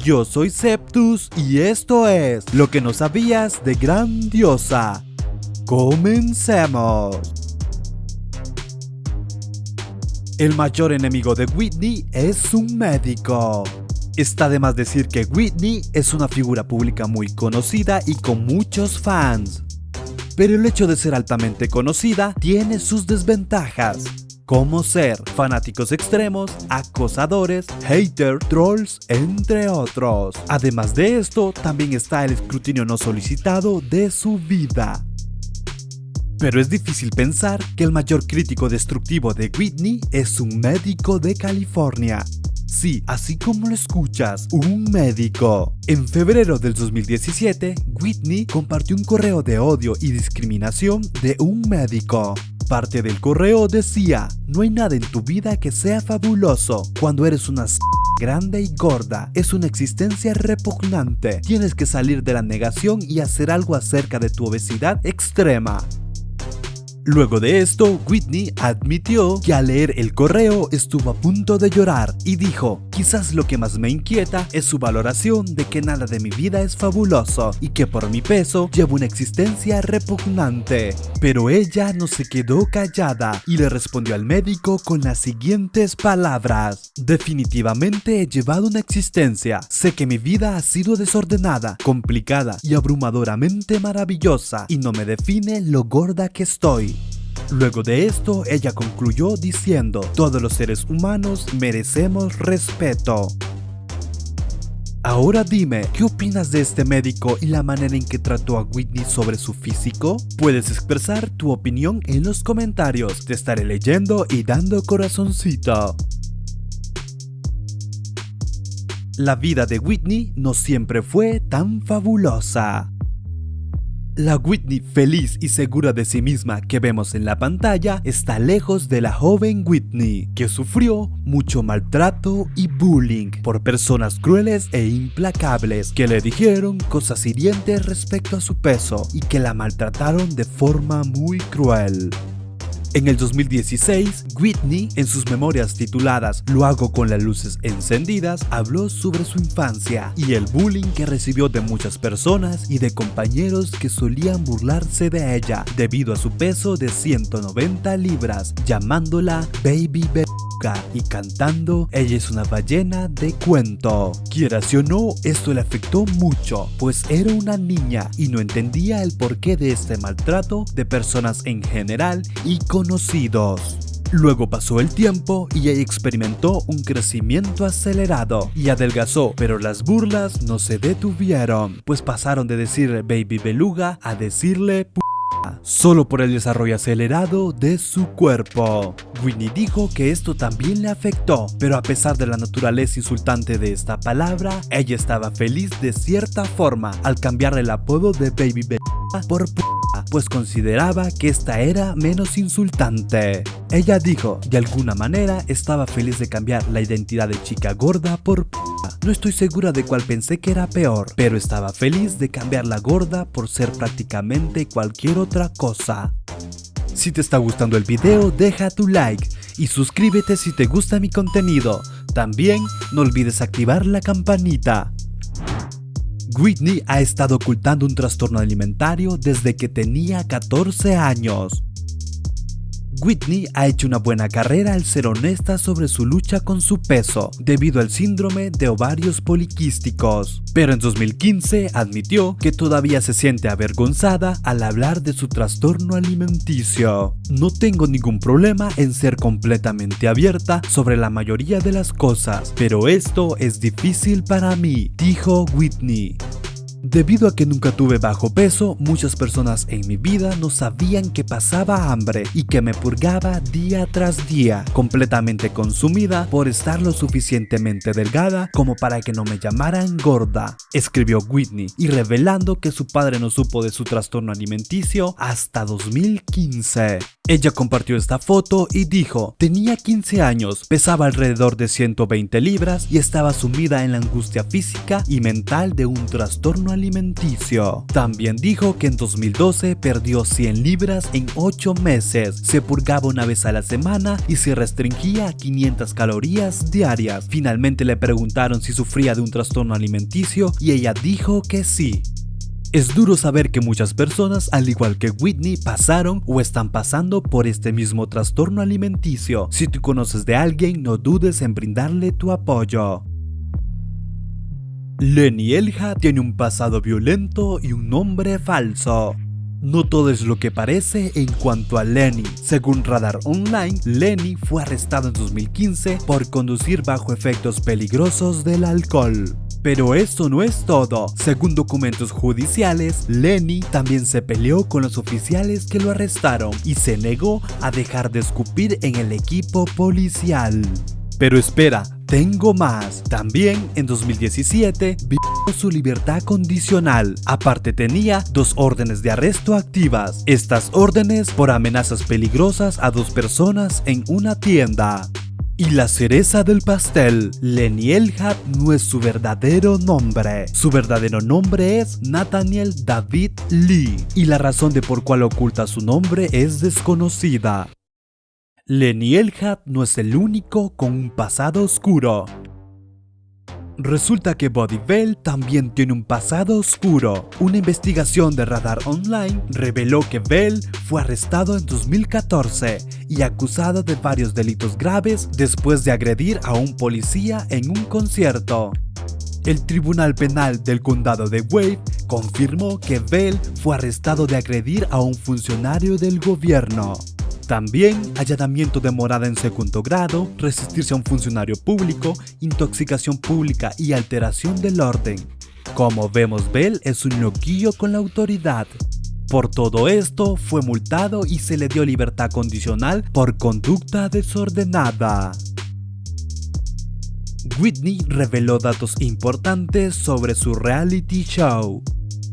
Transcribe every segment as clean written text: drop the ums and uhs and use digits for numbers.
Yo soy Septus y esto es Lo que no sabías de Grandiosa. ¡Comencemos! El mayor enemigo de Whitney es un médico. Está de más decir que Whitney es una figura pública muy conocida y con muchos fans. Pero el hecho de ser altamente conocida tiene sus desventajas, como ser fanáticos extremos, acosadores, haters, trolls, entre otros. Además de esto, también está el escrutinio no solicitado de su vida. Pero es difícil pensar que el mayor crítico destructivo de Whitney es un médico de California. Sí, así como lo escuchas, un médico. En febrero del 2017, Whitney compartió un correo de odio y discriminación de un médico. Parte del correo decía: no hay nada en tu vida que sea fabuloso. Cuando eres una grande y gorda, es una existencia repugnante. Tienes que salir de la negación y hacer algo acerca de tu obesidad extrema. Luego de esto, Whitney admitió que al leer el correo estuvo a punto de llorar y dijo: quizás lo que más me inquieta es su valoración de que nada de mi vida es fabuloso y que por mi peso llevo una existencia repugnante. Pero ella no se quedó callada y le respondió al médico con las siguientes palabras: definitivamente he llevado una existencia. Sé que mi vida ha sido desordenada, complicada y abrumadoramente maravillosa y no me define lo gorda que estoy. Luego de esto, ella concluyó diciendo: todos los seres humanos merecemos respeto. Ahora dime, ¿qué opinas de este médico y la manera en que trató a Whitney sobre su físico? Puedes expresar tu opinión en los comentarios, te estaré leyendo y dando corazoncito. La vida de Whitney no siempre fue tan fabulosa. La Whitney feliz y segura de sí misma que vemos en la pantalla está lejos de la joven Whitney, que sufrió mucho maltrato y bullying por personas crueles e implacables que le dijeron cosas hirientes respecto a su peso y que la maltrataron de forma muy cruel. En el 2016, Whitney, en sus memorias tituladas Lo hago con las luces encendidas, habló sobre su infancia y el bullying que recibió de muchas personas y de compañeros que solían burlarse de ella debido a su peso de 190 libras, llamándola Baby Beluga y cantando Ella es una ballena de cuento. Quieras o no, esto le afectó mucho, pues era una niña y no entendía el porqué de este maltrato de personas en general y conocidos. Luego pasó el tiempo y ella experimentó un crecimiento acelerado y adelgazó, pero las burlas no se detuvieron, pues pasaron de decirle Baby Beluga a decirle solo por el desarrollo acelerado de su cuerpo. Whitney dijo que esto también le afectó, pero a pesar de la naturaleza insultante de esta palabra, ella estaba feliz de cierta forma al cambiarle el apodo de Baby Beluga por pues consideraba que esta era menos insultante. Ella dijo: de alguna manera estaba feliz de cambiar la identidad de chica gorda por no estoy segura de cuál pensé que era peor, pero estaba feliz de cambiar la gorda por ser prácticamente cualquier otra cosa. Si te está gustando el video, deja tu like y suscríbete si te gusta mi contenido. También no olvides activar la campanita. Whitney ha estado ocultando un trastorno alimentario desde que tenía 14 años. Whitney ha hecho una buena carrera al ser honesta sobre su lucha con su peso, debido al síndrome de ovarios poliquísticos. Pero en 2015 admitió que todavía se siente avergonzada al hablar de su trastorno alimenticio. No tengo ningún problema en ser completamente abierta sobre la mayoría de las cosas, pero esto es difícil para mí, dijo Whitney. Debido a que nunca tuve bajo peso, muchas personas en mi vida no sabían que pasaba hambre y que me purgaba día tras día, completamente consumida por estar lo suficientemente delgada como para que no me llamaran gorda, escribió Whitney, y revelando que su padre no supo de su trastorno alimenticio hasta 2015. Ella compartió esta foto y dijo: tenía 15 años, pesaba alrededor de 120 libras y estaba sumida en la angustia física y mental de un trastorno alimenticio. También dijo que en 2012 perdió 100 libras en 8 meses, se purgaba una vez a la semana y se restringía a 500 calorías diarias. Finalmente le preguntaron si sufría de un trastorno alimenticio y ella dijo que sí. Es duro saber que muchas personas, al igual que Whitney, pasaron o están pasando por este mismo trastorno alimenticio. Si tú conoces de alguien, no dudes en brindarle tu apoyo. Lenny Elha tiene un pasado violento y un nombre falso. No todo es lo que parece en cuanto a Lenny. Según Radar Online, Lenny fue arrestado en 2015 por conducir bajo efectos peligrosos del alcohol. Pero eso no es todo. Según documentos judiciales, Lenny también se peleó con los oficiales que lo arrestaron y se negó a dejar de escupir en el equipo policial. Pero espera, tengo más. También en 2017 violó su libertad condicional. Aparte tenía 2 órdenes de arresto activas. Estas órdenes por amenazas peligrosas a 2 personas en una tienda. Y la cereza del pastel, Lenny Elha no es su verdadero nombre. Su verdadero nombre es Nathaniel David Lee, y la razón de por cuál oculta su nombre es desconocida. Lenny Elha no es el único con un pasado oscuro. Resulta que Buddy Bell también tiene un pasado oscuro. Una investigación de Radar Online reveló que Bell fue arrestado en 2014 y acusado de varios delitos graves después de agredir a un policía en un concierto. El Tribunal Penal del Condado de Wade confirmó que Bell fue arrestado de agredir a un funcionario del gobierno. También allanamiento de morada en segundo grado, resistirse a un funcionario público, intoxicación pública y alteración del orden. Como vemos, Bell es un loquillo con la autoridad. Por todo esto, fue multado y se le dio libertad condicional por conducta desordenada. Whitney reveló datos importantes sobre su reality show.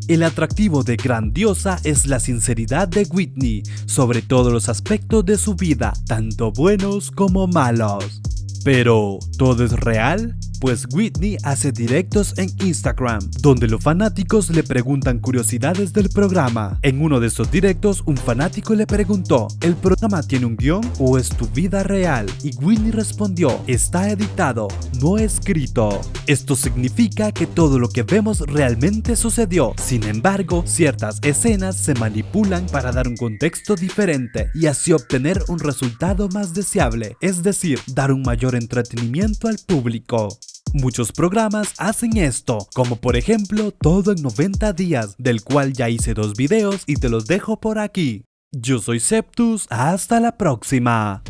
El atractivo de Grandiosa es la sinceridad de Whitney sobre todos los aspectos de su vida, tanto buenos como malos. Pero, ¿todo es real? Pues Whitney hace directos en Instagram, donde los fanáticos le preguntan curiosidades del programa. En uno de esos directos, un fanático le preguntó: ¿el programa tiene un guión o es tu vida real? Y Whitney respondió: está editado, no escrito. Esto significa que todo lo que vemos realmente sucedió. Sin embargo, ciertas escenas se manipulan para dar un contexto diferente y así obtener un resultado más deseable, es decir, dar un mayor entretenimiento al público. Muchos programas hacen esto, como por ejemplo Todo en 90 días, del cual ya hice 2 videos y te los dejo por aquí. Yo soy Septus, hasta la próxima.